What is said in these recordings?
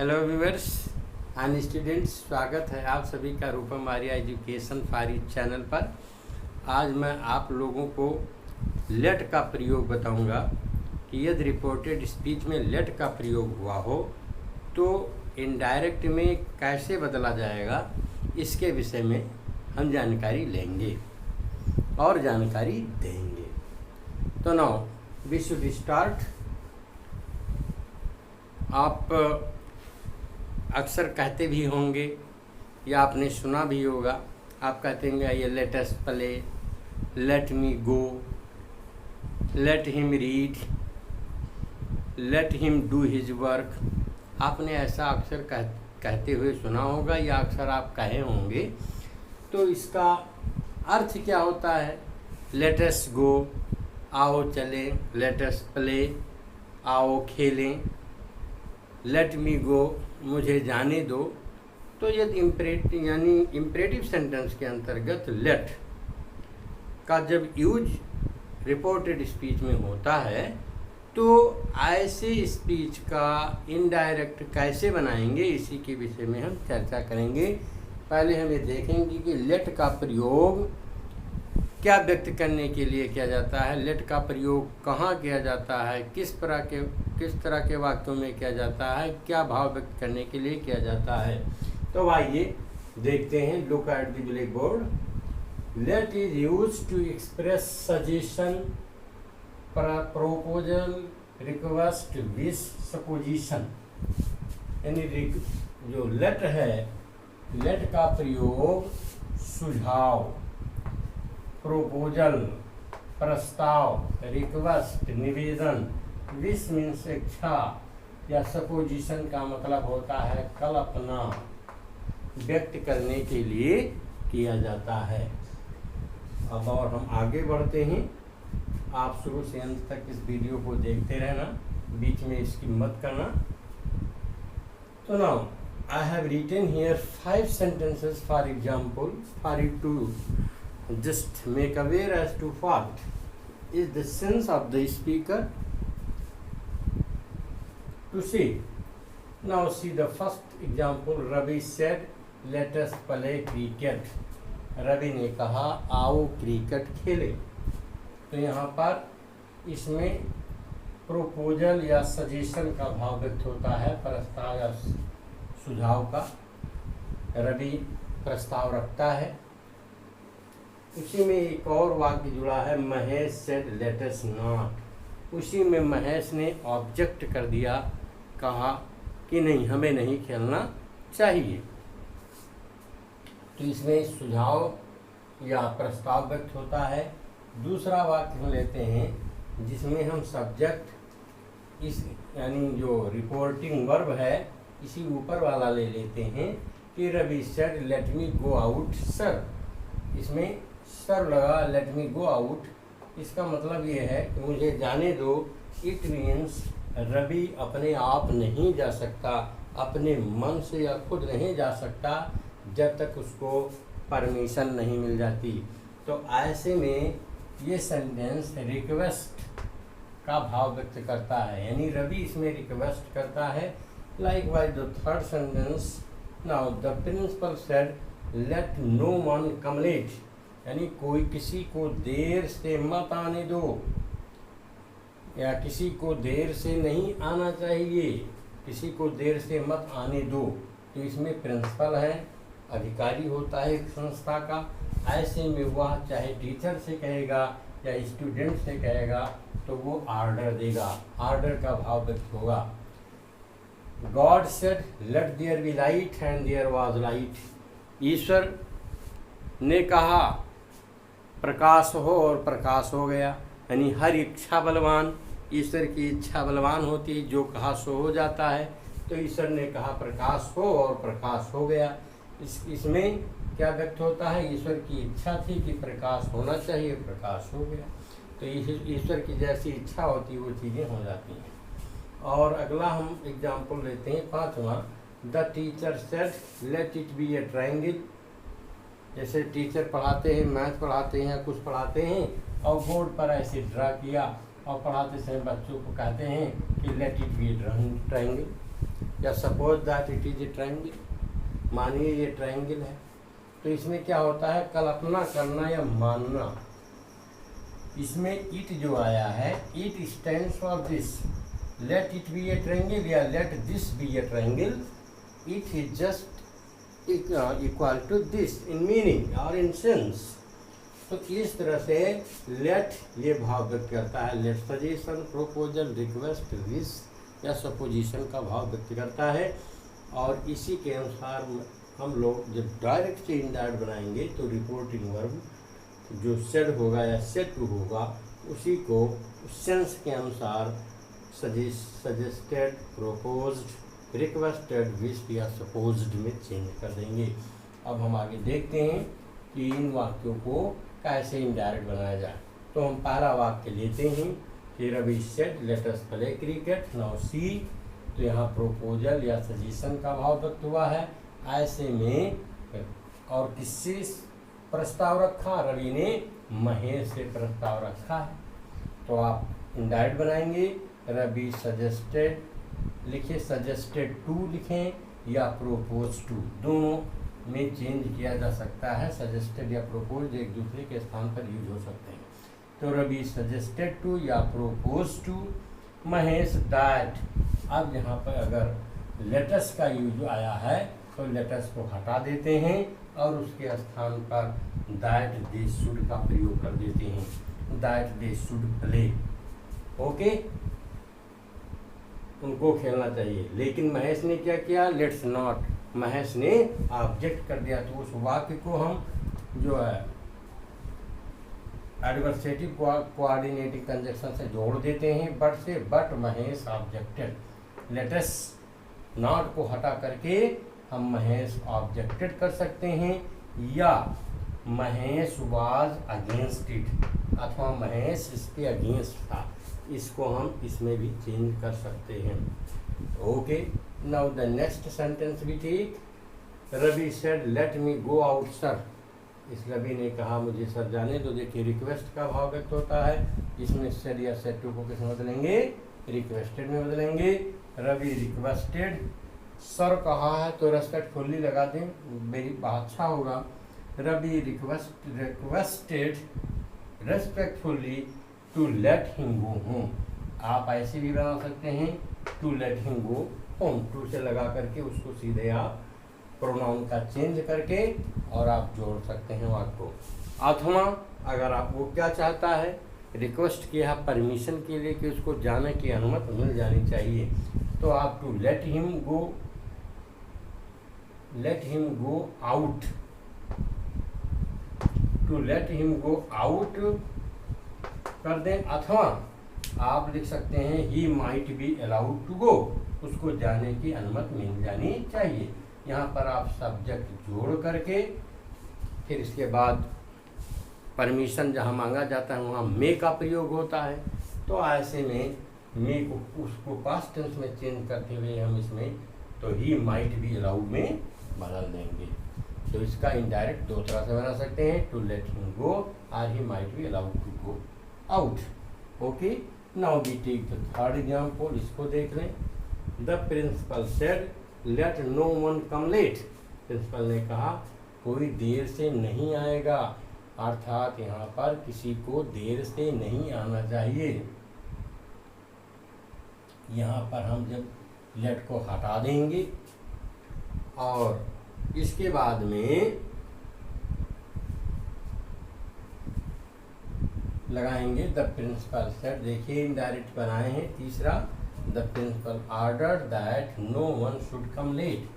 Hello viewers and students, स्वागत है आप सभी का रूपम आर्या एजुकेशन फॉर चैनल पर। आज मैं आप लोगों को लेट का प्रयोग बताऊंगा कि यदि रिपोर्टेड स्पीच में लेट का प्रयोग हुआ हो तो इनडायरेक्ट में कैसे बदला जाएगा, इसके विषय में हम जानकारी लेंगे और जानकारी देंगे। तो नाउ वी शुड स्टार्ट। आप अक्सर कहते भी होंगे या आपने सुना भी होगा, आप कहते हैं ये late us play, late me go, let him read, let him do his work. आपने ऐसा अक्सर कहते हुए सुना होगा या अक्सर आप कहे होंगे। तो इसका अर्थ क्या होता है? लेट अस गो, आओ चलें, लेट अस प्ले, आओ खेलें, लेट मी गो, मुझे जाने दो। तो यदि इम्परेटिव सेंटेंस के अंतर्गत लेट का जब यूज रिपोर्टेड स्पीच में होता है तो ऐसे स्पीच का इनडायरेक्ट कैसे बनाएंगे, इसी के विषय में हम चर्चा करेंगे। पहले हम ये देखेंगे कि लेट का प्रयोग क्या व्यक्त करने के लिए किया जाता है, लेट का प्रयोग कहाँ किया जाता है, किस तरह के वाक्यों में किया जाता है, क्या भाव व्यक्त करने के लिए किया जाता है। तो आइए देखते हैं। Look at the black board. Let is used to express suggestion, proposal, request, wish, supposition. यानी जो लेट है, लेट का प्रयोग सुझाव, प्रोपोजल प्रस्ताव, रिक्वेस्ट निवेदन, विश मीन्स इच्छा, या सपोजिशन का मतलब होता है कल्पना, व्यक्त करने के लिए किया जाता है। अब और हम आगे बढ़ते हैं। आप शुरू से अंत तक इस वीडियो को देखते रहना, बीच में इसकी मत करना। तो now I have written here 5 sentences for example for you to just make aware as to what is the sense of the speaker to say. Now see the first example. Ravi said, let us play cricket. Ravi ने कहा आओ cricket खेले। तो यहाँ पर इसमें proposal या suggestion का भाव व्यक्त होता है, प्रस्ताव या सुझाव का। रवि प्रस्ताव रखता है। उसी में एक और वाक्य जुड़ा है, Mahesh said let us not. उसी में महेश ने ऑब्जेक्ट कर दिया, कहा कि नहीं, हमें नहीं खेलना चाहिए। तो इसमें सुझाव या प्रस्ताव व्यक्त होता है। दूसरा वाक्य हम लेते हैं जिसमें हम सब्जेक्ट इस यानी जो रिपोर्टिंग वर्ब है इसी ऊपर वाला ले लेते हैं कि Ravi said let me go out sir. इसमें सर लगा, लेट मी गो आउट। इसका मतलब ये है कि मुझे जाने दो। इट मीन्स रवि अपने आप नहीं जा सकता, अपने मन से या खुद नहीं जा सकता जब तक उसको परमिशन नहीं मिल जाती। तो ऐसे में ये सेंटेंस रिक्वेस्ट का भाव व्यक्त करता है, यानी रवि इसमें रिक्वेस्ट करता है। Likewise the third sentence, now the principal said let no one come late, यानी कोई किसी को देर से मत आने दो या किसी को देर से नहीं आना चाहिए, किसी को देर से मत आने दो। तो इसमें प्रिंसिपल है, अधिकारी होता है एक संस्था का। ऐसे में वह चाहे टीचर से कहेगा या स्टूडेंट से कहेगा तो वो आर्डर देगा, आर्डर का भाव व्यक्त होगा। God said let there be light and there was light. ईश्वर ने कहा प्रकाश हो और प्रकाश हो गया। यानी हर इच्छा बलवान, ईश्वर की इच्छा बलवान होती है, जो कहा सो हो जाता है। तो ईश्वर ने कहा प्रकाश हो और प्रकाश हो गया। इसमें क्या व्यक्त होता है? ईश्वर की इच्छा थी कि प्रकाश होना चाहिए, प्रकाश हो गया। तो ईश्वर की जैसी इच्छा होती है वो चीज़ें हो जाती हैं। और अगला हम एग्जाम्पल लेते हैं 5वां। The teacher said let it be a triangle. जैसे टीचर पढ़ाते हैं, मैथ पढ़ाते हैं, कुछ पढ़ाते हैं और बोर्ड पर ऐसे ड्रा किया और पढ़ाते समय बच्चों को कहते हैं कि let it be a triangle. या suppose that it is a triangle, मानिए ये ट्रायंगल है। तो इसमें क्या होता है, कल्पना करना या मानना। इसमें इट जो आया है, it stands for this, let it be a triangle या let this be a triangle, it is just equal to this in meaning और इन सेंस। तो इस तरह से लेट ये भाव व्यक्त करता है, let suggestion, proposal, request, wish या सपोजिशन का भाव व्यक्त करता है। और इसी के अनुसार हम लोग जब डायरेक्ट से इनडायरेक्ट बनाएंगे तो रिपोर्टिंग वर्ब जो सेड होगा या सेड टू होगा उसी को सेंस के अनुसार सजेस्टेड, प्रोपोज्ड, रिक्वेस्टेड, विश्ड या सपोज्ड में चेंज कर देंगे। अब हम आगे देखते हैं कि इन वाक्यों को कैसे इनडायरेक्ट बनाया जाए। तो हम पहला वाक्य लेते हैं कि Ravi said let us play cricket, now see. तो यहाँ प्रोपोजल या सजेशन का भाव व्यक्त हुआ है। ऐसे में और किससे प्रस्ताव रखा, रवि ने महेश से प्रस्ताव रखा है। तो आप इनडायरेक्ट बनाएंगे, रवि सजेस्टेड लिखे, सजेस्टेड टू लिखें या प्रोपोज टू, दोनों में चेंज किया जा सकता है। सजेस्टेड या प्रोपोज एक दूसरे के स्थान पर यूज हो सकते हैं। तो रवि सजेस्टेड टू या प्रोपोज टू महेश दैट। अब यहाँ पर अगर लेटस का यूज आया है तो लेटस को हटा देते हैं और उसके स्थान पर दैट दे शुड का प्रयोग कर देते हैं, that they should play. Okay, उनको खेलना चाहिए। लेकिन महेश ने क्या किया, लेट्स नॉट, महेश ने ऑब्जेक्ट कर दिया। तो उस वाक्य को हम जो है एडवर्सेटिव कोऑर्डिनेटिंग कंजक्शन से जोड़ देते हैं बट से, but Mahesh objected. Let's not को हटा करके हम महेश ऑब्जेक्टेड कर सकते हैं या महेश वाज अगेंस्ट इट, अथवा महेश इसके अगेंस्ट था। इसको हम इसमें भी चेंज कर सकते हैं। Okay, now the next sentence भी ठीक। Ravi said let me go out sir. इस रवि ने कहा मुझे सर जाने दो। देखिए रिक्वेस्ट का भाव व्यक्त होता है। इसमें सेड या सेड टू को किस में बदलेंगे, रिक्वेस्टेड में बदलेंगे। रवि रिक्वेस्टेड, सर कहा है तो रेस्पेक्टफुली लगा दें, मेरी बात अच्छा होगा। Ravi requested respectfully to let him go home. आप ऐसे भी बना सकते हैं, to let him go home, to से लगा करके उसको सीधे आप प्रोनाउन का चेंज करके और आप जोड़ सकते हैं वाक्य को। अथवा अगर आप वो क्या चाहता है, रिक्वेस्ट किया परमिशन के लिए कि उसको जाने की अनुमति मिल जानी चाहिए, तो आप to let him go out, to let him go out कर दें। अथवा आप लिख सकते हैं he might be allowed to go, उसको जाने की अनुमति मिल जानी चाहिए। यहाँ पर आप सब्जेक्ट जोड़ करके फिर इसके बाद परमिशन जहाँ मांगा जाता है वहाँ मे का प्रयोग होता है। तो ऐसे में मे को उसको पास्ट टेंस में चेंज करते हुए हम इसमें तो ही माइट बी अलाउड में बदल देंगे। तो इसका इनडायरेक्ट दो तरह से बना सकते हैं, टू लेट हिम गो और he might be allowed to go out. Okay, now we take the third example, इसको देख लें। The principal said let no one come late. Principal ने कहा कोई देर से नहीं आएगा, अर्थात यहाँ पर किसी को देर से नहीं आना चाहिए। यहाँ पर हम जब लेट को हटा देंगे और इसके बाद में लगाएंगे द प्रिंसिपल सेड। देखिए इनडायरेक्ट बनाए हैं। तीसरा, the principal order that no one should come late,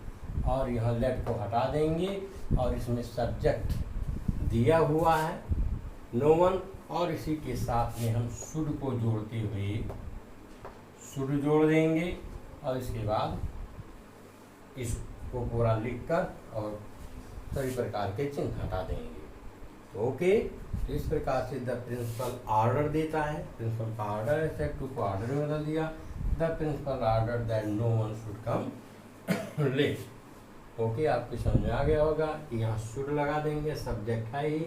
और यहाँ लेट को हटा देंगे और इसमें सब्जेक्ट दिया हुआ है नो वन, और इसी के साथ में हम शुड को जोड़ते हुए शुड जोड़ देंगे और इसके बाद इसको पूरा लिखकर और सभी प्रकार के चिन्ह हटा देंगे। ओके, तो इस प्रकार से द प्रिंसिपल ऑर्डर देता है। प्रिंसिपल का ऑर्डर है, सेड टू को ऑर्डर में बदल दिया। The principal order that no one should come late. Okay, आपको समझ में आ गया होगा कि यहाँ शुड लगा देंगे, सब्जेक्ट है ही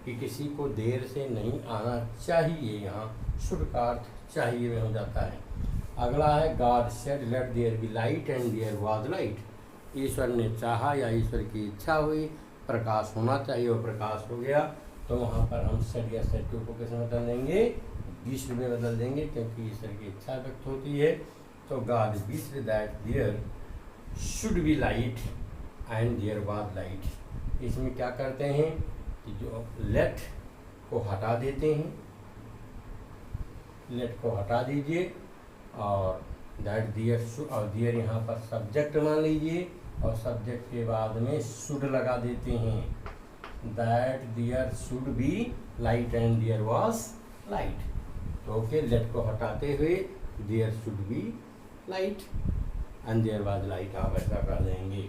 कि किसी को देर से नहीं आना चाहिए। यहाँ शुड का अर्थ चाहिए में हो जाता है। अगला है God said let there be light and there was light. ईश्वर ने चाहा या ईश्वर की इच्छा हुई, प्रकाश होना चाहिए, वो प्रकाश हो गया। तो वहाँ पर हम सेड या सेड टू को कैसे बदल देंगे, विश्व में बदल देंगे, क्योंकि ईश्वर की इच्छा व्यक्त होती है। तो God wished that there should be light and there was light. इसमें क्या करते हैं कि जो लेट को हटा देते हैं, लेट को हटा दीजिए और दैट दियर, और दियर यहाँ पर सब्जेक्ट मान लीजिए और सब्जेक्ट के बाद में शुड लगा देते हैं। That there should be light and there was light. तो ओके, लेट को हटाते हुए there should be light and there was light आप ऐसा कर देंगे।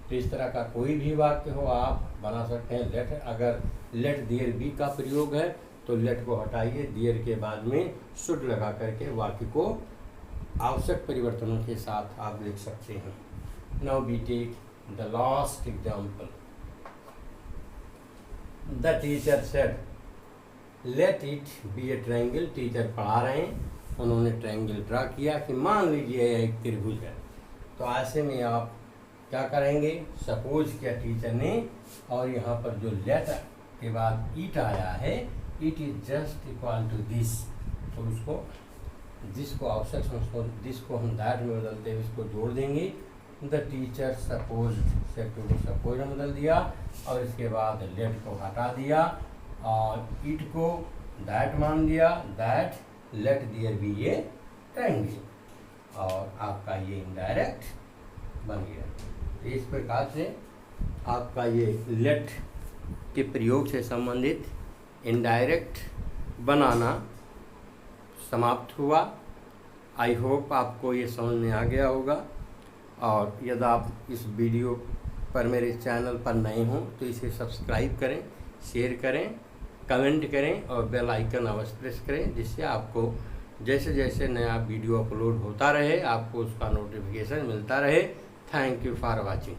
तो इस तरह का कोई भी वाक्य हो आप बना सकते हैं। लेट, अगर लेट देयर बी का प्रयोग है तो लेट को हटाइए, देयर के बाद में शुड लगा करके वाक्य को आवश्यक परिवर्तनों के साथ आप लिख सकते हैं। Now we take the last example. The teacher said let it be a triangle. Teacher पढ़ा रहे हैं, उन्होंने ट्रायंगल ड्रा किया कि मान लीजिए यह एक त्रिभुज है। तो ऐसे में आप क्या करेंगे, सपोज किया टीचर ने, और यहाँ पर जो लेट के बाद इट आया है, it is just equal to this. तो उसको जिसको आवश्यक उसको जिसको हम दैट में बदलते हैं उसको जोड़ देंगे। The teacher suppose said to को सपोज में बदल दिया और इसके बाद लेट को हटा दिया और इट को दैट मान दिया। That let there be a triangle और आपका ये इनडायरेक्ट बन गया। इस प्रकार से आपका ये लेट के प्रयोग से संबंधित इनडायरेक्ट बनाना समाप्त हुआ। आई होप आपको ये समझ में आ गया होगा। और यदि आप इस वीडियो पर मेरे चैनल पर नए हों तो इसे सब्सक्राइब करें, शेयर करें, कमेंट करें और बेल आइकन अवश्य प्रेस करें, जिससे आपको जैसे जैसे नया वीडियो अपलोड होता रहे आपको उसका नोटिफिकेशन मिलता रहे। Thank you for watching.